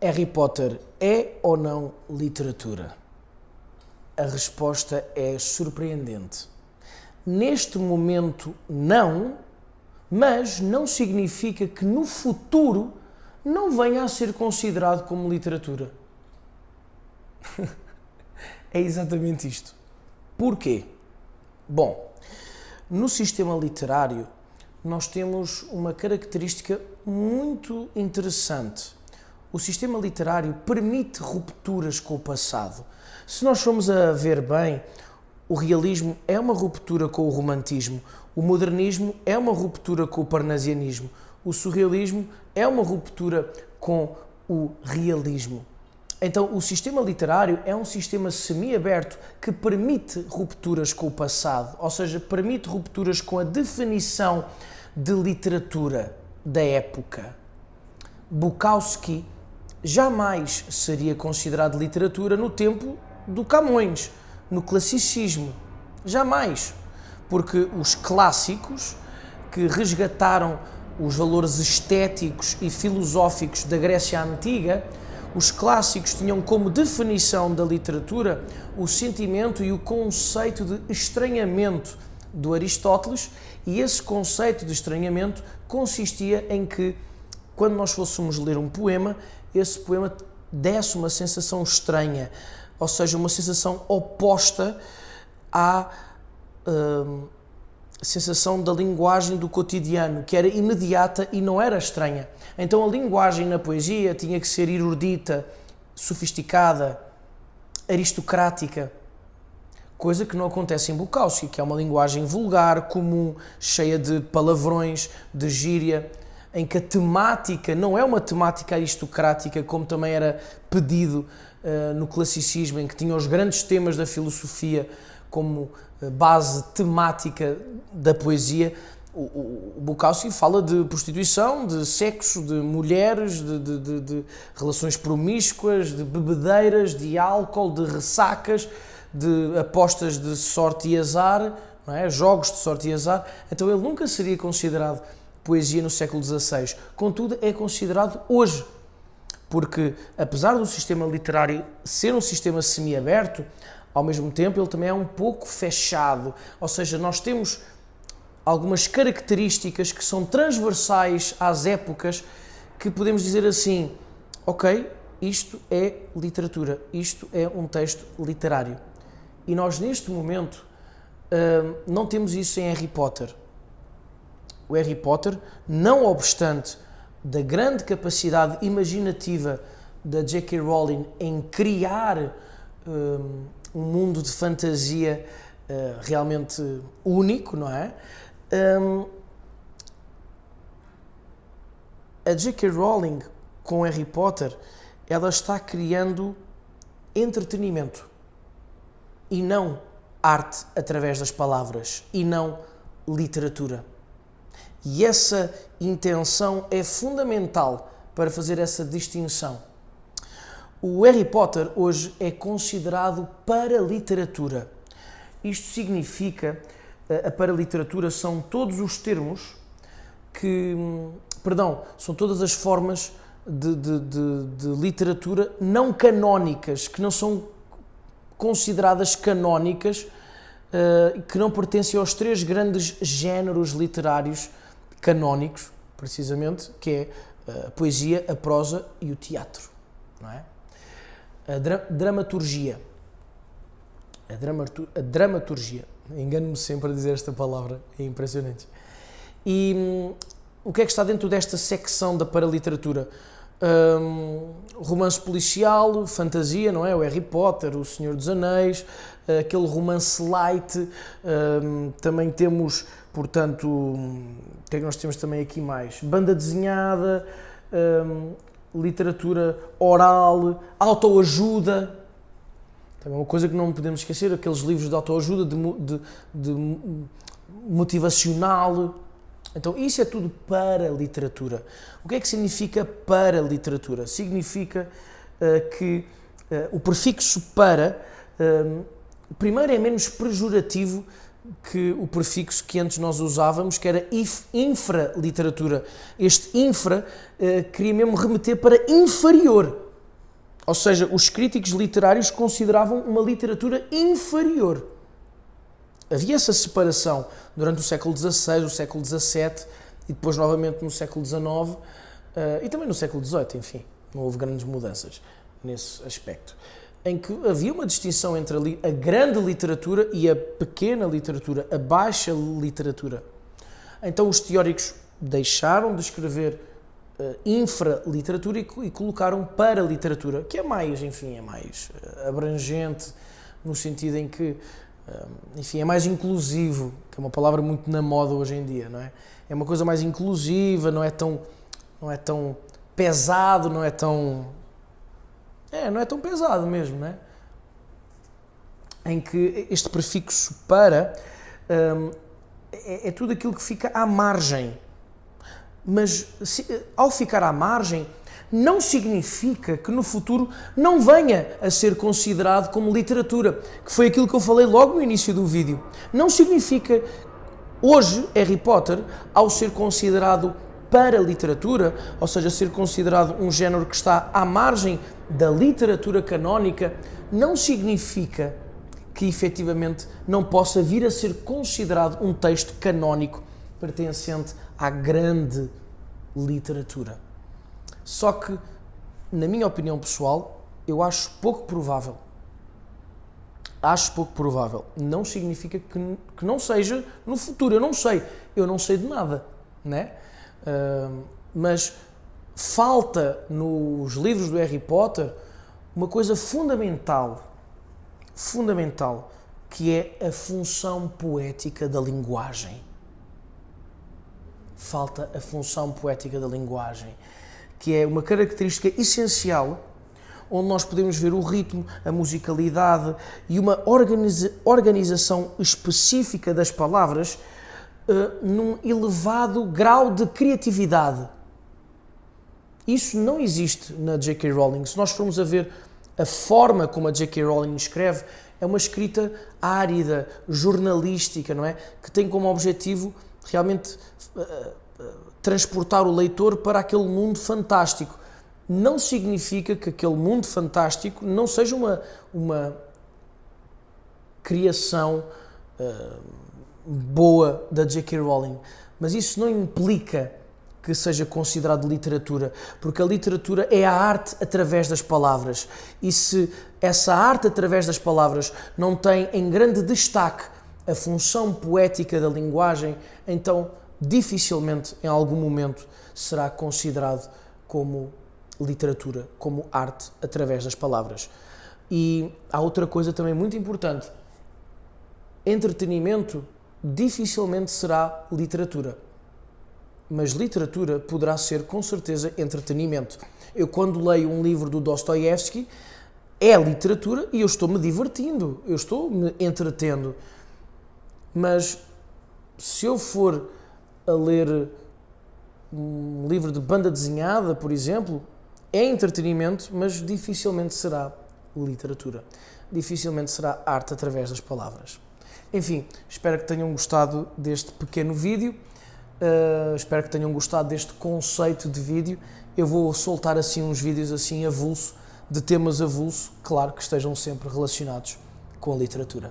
Harry Potter é ou não literatura? A resposta é surpreendente. Neste momento, não, mas não significa que no futuro não venha a ser considerado como literatura. É exatamente isto. Porquê? Bom, no sistema literário nós temos uma característica muito interessante. O sistema literário permite rupturas com o passado. Se nós formos a ver bem, o realismo é uma ruptura com o romantismo, o modernismo é uma ruptura com o parnasianismo, o surrealismo é uma ruptura com o realismo. Então, o sistema literário é um sistema semi-aberto que permite rupturas com o passado, ou seja, permite rupturas com a definição de literatura da época. Bukowski jamais seria considerado literatura no tempo do Camões, no classicismo. Jamais. Porque os clássicos que resgataram os valores estéticos e filosóficos da Grécia Antiga, os clássicos tinham como definição da literatura o sentimento e o conceito de estranhamento do Aristóteles, e esse conceito de estranhamento consistia em que, quando nós fôssemos ler um poema, esse poema desse uma sensação estranha, ou seja, uma sensação oposta à sensação da linguagem do cotidiano, que era imediata e não era estranha. Então a linguagem na poesia tinha que ser erudita, sofisticada, aristocrática, coisa que não acontece em Bukowski, que é uma linguagem vulgar, comum, cheia de palavrões, de gíria, em que a temática não é uma temática aristocrática, como também era pedido no classicismo, em que tinha os grandes temas da filosofia como base temática da poesia. O Bukowski fala de prostituição, de sexo, de mulheres, de relações promíscuas, de bebedeiras, de álcool, de ressacas, de apostas de sorte e azar, não é? Jogos de sorte e azar. Então ele nunca seria considerado poesia no século XVI. Contudo, é considerado hoje, porque apesar do sistema literário ser um sistema semi-aberto, ao mesmo tempo ele também é um pouco fechado, ou seja, nós temos algumas características que são transversais às épocas, que podemos dizer assim, ok, isto é literatura, isto é um texto literário. E nós neste momento não temos isso em Harry Potter. O Harry Potter, não obstante da grande capacidade imaginativa da J.K. Rowling em criar um mundo de fantasia realmente único, não é? A J.K. Rowling, com Harry Potter, ela está criando entretenimento e não arte através das palavras e não literatura. E essa intenção é fundamental para fazer essa distinção. O Harry Potter hoje é considerado paraliteratura. Isto significa, a paraliteratura são todos os termos que, são todas as formas de literatura não canónicas, que não são consideradas canónicas, que não pertencem aos três grandes géneros literários canónicos, precisamente, que é a poesia, a prosa e o teatro, não é? A dramaturgia. A dramaturgia. Engano-me sempre a dizer esta palavra, é impressionante. E o que é que está dentro desta secção da paraliteratura? Romance policial, fantasia, não é? O Harry Potter, o Senhor dos Anéis, aquele romance light, também temos, portanto, o que é que nós temos também aqui mais? Banda desenhada, literatura oral, autoajuda, também uma coisa que não podemos esquecer, aqueles livros de autoajuda, de motivacional. Então isso é tudo para literatura. O que é que significa para literatura? Significa que o prefixo para, primeiro, é menos pejorativo que o prefixo que antes nós usávamos, que era infraliteratura. Este infra queria mesmo remeter para inferior. Ou seja, os críticos literários consideravam uma literatura inferior. Havia essa separação durante o século XVI, o século XVII e depois novamente no século XIX e também no século XVIII, enfim, não houve grandes mudanças nesse aspecto, em que havia uma distinção entre a grande literatura e a pequena literatura, a baixa literatura. Então os teóricos deixaram de escrever infraliteratura e colocaram para-literatura, que é mais, enfim, é mais abrangente, no sentido em que, enfim, é mais inclusivo, que é uma palavra muito na moda hoje em dia, não é? É uma coisa mais inclusiva, não é tão pesado, não é tão pesado mesmo, não é? Em que este prefixo para é tudo aquilo que fica à margem. Mas ao ficar à margem, não significa que no futuro não venha a ser considerado como literatura, que foi aquilo que eu falei logo no início do vídeo. Não significa hoje Harry Potter, ao ser considerado para a literatura, ou seja, ser considerado um género que está à margem da literatura canónica, não significa que efetivamente não possa vir a ser considerado um texto canónico pertencente à grande literatura. Só que, na minha opinião pessoal, eu acho pouco provável. Acho pouco provável. Não significa que não seja no futuro. Eu não sei de nada, né? Mas falta nos livros do Harry Potter uma coisa fundamental, que é a função poética da linguagem. Falta a função poética da linguagem, que é uma característica essencial, onde nós podemos ver o ritmo, a musicalidade e uma organização específica das palavras num elevado grau de criatividade. Isso não existe na J.K. Rowling. Se nós formos a ver a forma como a J.K. Rowling escreve, é uma escrita árida, jornalística, não é? Que tem como objetivo realmente transportar o leitor para aquele mundo fantástico. Não significa que aquele mundo fantástico não seja uma criação boa da J.K. Rowling, mas isso não implica que seja considerado literatura, porque a literatura é a arte através das palavras, e se essa arte através das palavras não tem em grande destaque a função poética da linguagem, então dificilmente em algum momento será considerado como literatura, como arte através das palavras. E há outra coisa também muito importante: entretenimento dificilmente será literatura, mas literatura poderá ser com certeza entretenimento. Eu, quando leio um livro do Dostoiévski, é literatura e eu estou-me divertindo, eu estou-me entretendo. Mas se eu for a ler um livro de banda desenhada, por exemplo, é entretenimento, mas dificilmente será literatura. Dificilmente será arte através das palavras. Enfim, espero que tenham gostado deste pequeno vídeo, espero que tenham gostado deste conceito de vídeo. Eu vou soltar assim uns vídeos assim avulso, de temas avulso, claro que estejam sempre relacionados com a literatura.